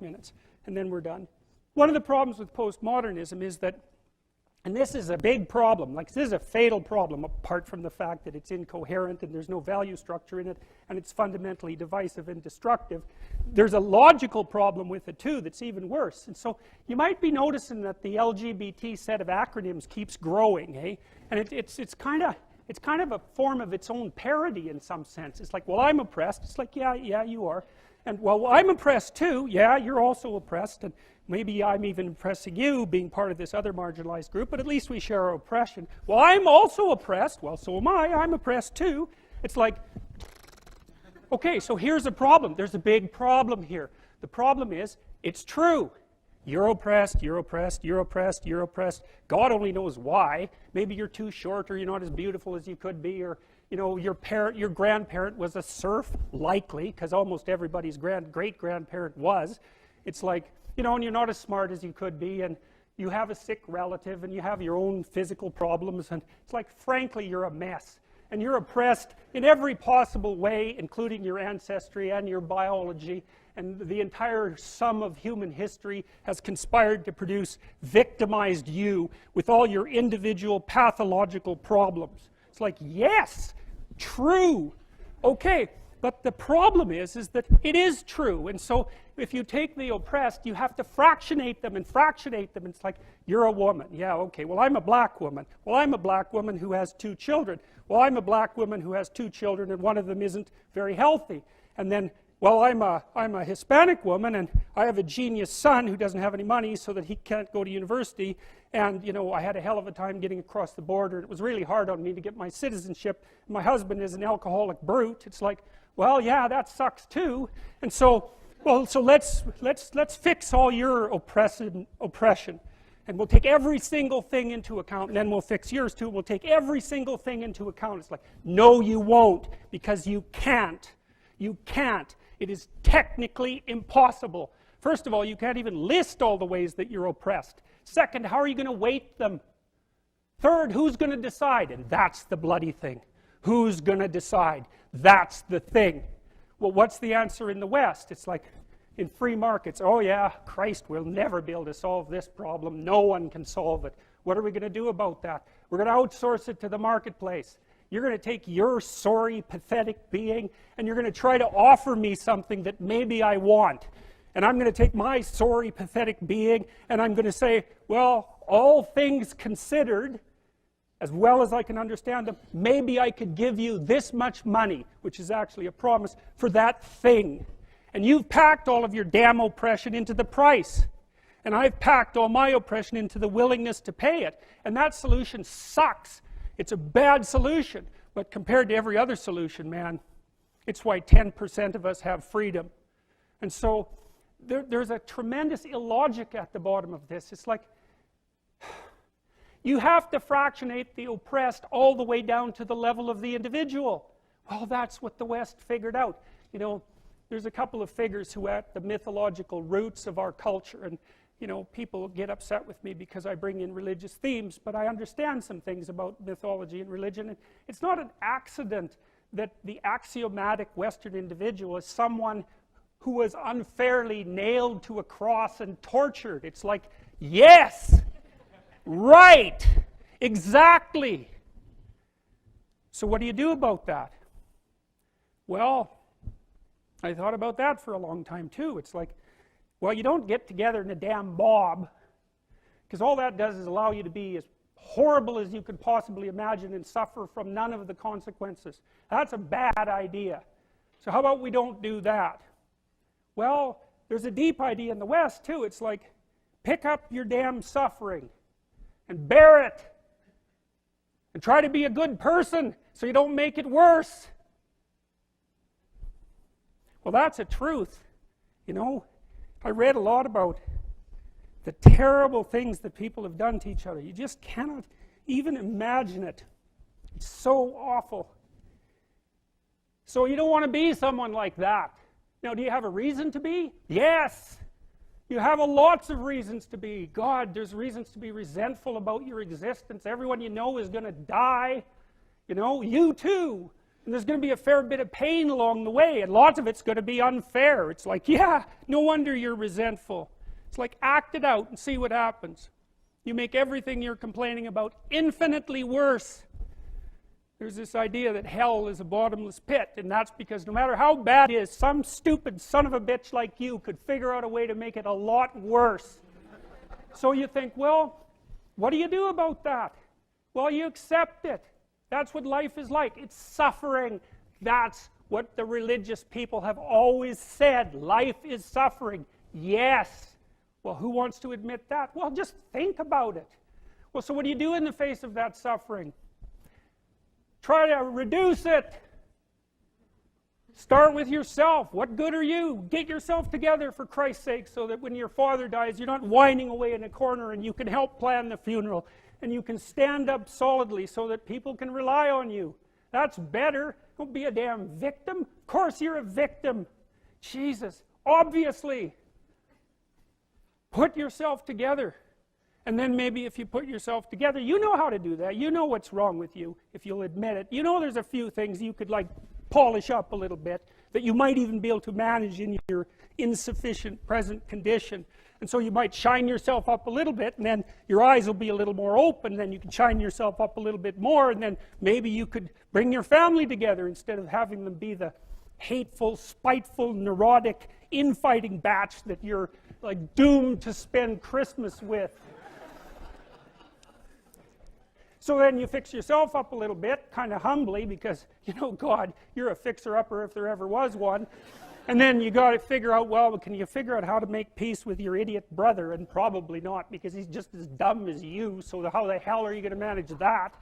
minutes, and then we're done. One of the problems with postmodernism is that, and this is a big problem, like this is a fatal problem apart from the fact that it's incoherent and there's no value structure in it and it's fundamentally divisive and destructive. There's a logical problem with it too that's even worse. And so you might be noticing that the LGBT set of acronyms keeps growing, eh? And it's kind of a form of its own parody in some sense. It's like, well, I'm oppressed. It's like, yeah, you are. And, well, I'm oppressed too. Yeah, you're also oppressed. And maybe I'm even oppressing you, being part of this other marginalized group, but at least we share our oppression. Well, I'm also oppressed. Well, so am I. I'm oppressed too. It's like, okay, so here's a problem. There's a big problem here. The problem is, it's true. You're oppressed, you're oppressed, you're oppressed, you're oppressed. God only knows why. Maybe you're too short, or you're not as beautiful as you could be, or you know, your grandparent was a serf, likely, because almost everybody's great-grandparent was. It's like, you know, and you're not as smart as you could be, and you have a sick relative, and you have your own physical problems, and it's like, frankly, you're a mess. And you're oppressed in every possible way, including your ancestry and your biology, and the entire sum of human history has conspired to produce victimized you with all your individual pathological problems. It's like, yes, true. Okay, but the problem is that it is true. And so if you take the oppressed, you have to fractionate them and fractionate them. It's like, you're a woman. Yeah, okay, well, I'm a black woman. Well, I'm a black woman who has 2 children. Well, I'm a black woman who has 2 children and one of them isn't very healthy. And then, well, I'm a Hispanic woman and I have a genius son who doesn't have any money so that he can't go to university. And, you know, I had a hell of a time getting across the border. It was really hard on me to get my citizenship. My husband is an alcoholic brute. It's like, well, yeah, that sucks too. And so, well, so let's fix all your oppression. And we'll take every single thing into account, and then we'll fix yours too. We'll take every single thing into account. It's like, no, you won't, because you can't. You can't. It is technically impossible. First of all, you can't even list all the ways that you're oppressed. Second, how are you going to weight them? Third, who's going to decide? And that's the bloody thing. Who's going to decide? That's the thing. Well, what's the answer in the West? It's like, in free markets, oh yeah, Christ, we'll never be able to solve this problem. No one can solve it. What are we going to do about that? We're going to outsource it to the marketplace. You're going to take your sorry, pathetic being, and you're going to try to offer me something that maybe I want. And I'm going to take my sorry, pathetic being, and I'm going to say, well, all things considered, as well as I can understand them, maybe I could give you this much money, which is actually a promise, for that thing. And you've packed all of your damn oppression into the price. And I've packed all my oppression into the willingness to pay it. And that solution sucks. It's a bad solution. But compared to every other solution, man, it's why 10% of us have freedom. And so there's a tremendous illogic at the bottom of this. It's like, you have to fractionate the oppressed all the way down to the level of the individual. Well, that's what the West figured out. You know, there's a couple of figures who are at the mythological roots of our culture, and you know, people get upset with me because I bring in religious themes, but I understand some things about mythology and religion, and it's not an accident that the axiomatic Western individual is someone who was unfairly nailed to a cross and tortured. It's like, yes, right, exactly. So what do you do about that? Well, I thought about that for a long time too. It's like, well, you don't get together in a damn mob, because all that does is allow you to be as horrible as you could possibly imagine and suffer from none of the consequences. That's a bad idea. So how about we don't do that? Well, there's a deep idea in the West too. It's like, pick up your damn suffering and bear it and try to be a good person so you don't make it worse. Well, that's a truth. You know, I read a lot about the terrible things that people have done to each other. You just cannot even imagine it. It's so awful. So you don't want to be someone like that. Now, do you have a reason to be? Yes. You have lots of reasons to be. God, there's reasons to be resentful about your existence. Everyone you know is going to die. You know, you too. And there's going to be a fair bit of pain along the way, and lots of it's going to be unfair. It's like, yeah, no wonder you're resentful. It's like, act it out and see what happens. You make everything you're complaining about infinitely worse. There's this idea that hell is a bottomless pit, and that's because no matter how bad it is, some stupid son of a bitch like you could figure out a way to make it a lot worse. So you think, well, what do you do about that? Well, you accept it. That's what life is like. It's suffering. That's what the religious people have always said. Life is suffering. Yes. Well, who wants to admit that? Well, just think about it. Well, so what do you do in the face of that suffering? Try to reduce it. Start with yourself. What good are you? Get yourself together for Christ's sake, so that when your father dies, you're not whining away in a corner, and you can help plan the funeral. And you can stand up solidly so that people can rely on you. That's better. Don't be a damn victim. Of course you're a victim. Jesus, obviously. Put yourself together. And then maybe if you put yourself together, you know how to do that. You know what's wrong with you, if you'll admit it. You know there's a few things you could like polish up a little bit, that you might even be able to manage in your insufficient present condition. And so you might shine yourself up a little bit, and then your eyes will be a little more open, then you can shine yourself up a little bit more, and then maybe you could bring your family together instead of having them be the hateful, spiteful, neurotic, infighting batch that you're like doomed to spend Christmas with. So then you fix yourself up a little bit, kind of humbly, because, you know, God, you're a fixer-upper if there ever was one. And then you got to figure out, well, can you figure out how to make peace with your idiot brother? And probably not, because he's just as dumb as you, so how the hell are you going to manage that?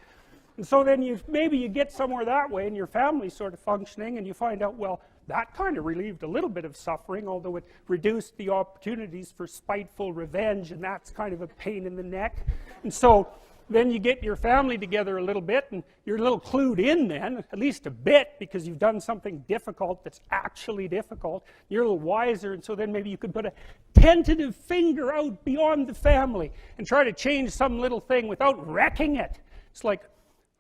And so then maybe you get somewhere that way, and your family's sort of functioning, and you find out, well, that kind of relieved a little bit of suffering, although it reduced the opportunities for spiteful revenge, and that's kind of a pain in the neck. And so then you get your family together a little bit, and you're a little clued in then, at least a bit, because you've done something difficult that's actually difficult. You're a little wiser, and so then maybe you could put a tentative finger out beyond the family and try to change some little thing without wrecking it. It's like,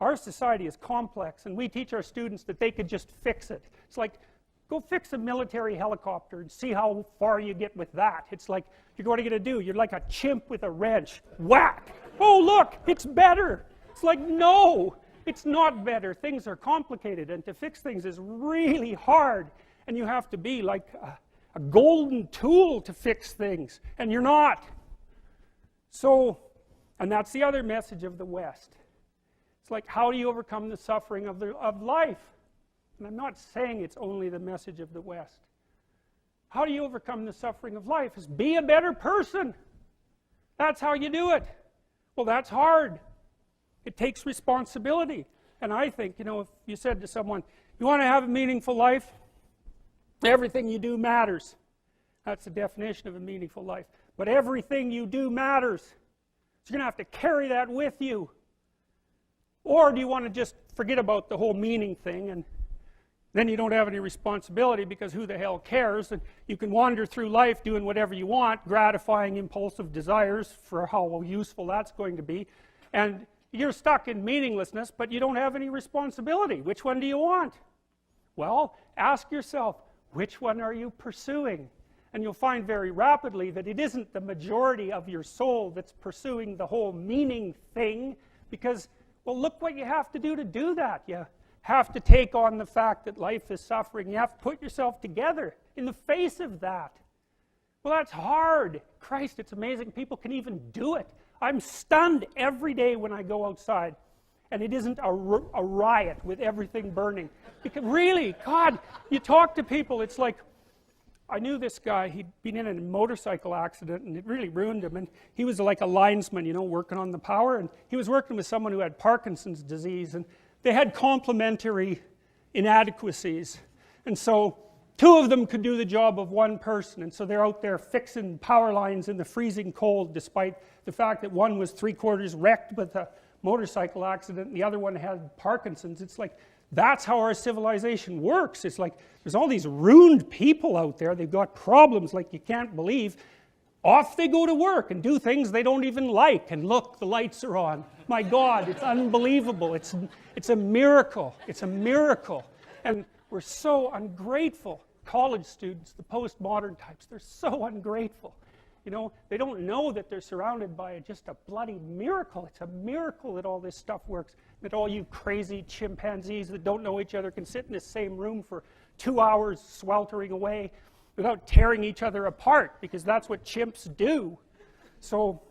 our society is complex, and we teach our students that they could just fix it. It's like, go fix a military helicopter and see how far you get with that. It's like, what are you going to do? You're like a chimp with a wrench. Whack! Oh, look, it's better. It's like, no, it's not better. Things are complicated, and to fix things is really hard. And you have to be like a golden tool to fix things, and you're not. So, and that's the other message of the West. It's like, how do you overcome the suffering of life? And I'm not saying it's only the message of the West. How do you overcome the suffering of life? Is be a better person. That's how you do it. Well, that's hard. It takes responsibility. And I think, you know, if you said to someone, you want to have a meaningful life? Everything you do matters. That's the definition of a meaningful life. But everything you do matters. So you're going to have to carry that with you. Or do you want to just forget about the whole meaning thing, and then you don't have any responsibility, because who the hell cares? And you can wander through life doing whatever you want, gratifying impulsive desires for how useful that's going to be. And you're stuck in meaninglessness, but you don't have any responsibility. Which one do you want? Well, ask yourself, which one are you pursuing? And you'll find very rapidly that it isn't the majority of your soul that's pursuing the whole meaning thing, because, well, look what you have to do that. You have to take on the fact that life is suffering. You have to put yourself together in the face of that. Well, that's hard. Christ, it's amazing people can even do it. I'm stunned every day when I go outside, and it isn't a riot with everything burning. Because really, God, you talk to people, it's like, I knew this guy, he'd been in a motorcycle accident, and it really ruined him, and he was like a linesman, you know, working on the power, and he was working with someone who had Parkinson's disease, and they had complementary inadequacies, and so two of them could do the job of one person, and so they're out there fixing power lines in the freezing cold, despite the fact that one was 3/4 wrecked with a motorcycle accident and the other one had Parkinson's. It's like, that's how our civilization works. It's like, there's all these ruined people out there, they've got problems like you can't believe. Off they go to work and do things they don't even like, and look, the lights are on. My God, it's unbelievable. It's a miracle. It's a miracle. And we're so ungrateful. College students, the postmodern types, they're so ungrateful. You know, they don't know that they're surrounded by just a bloody miracle. It's a miracle that all this stuff works. That all you crazy chimpanzees that don't know each other can sit in the same room for 2 hours sweltering away without tearing each other apart, because that's what chimps do. So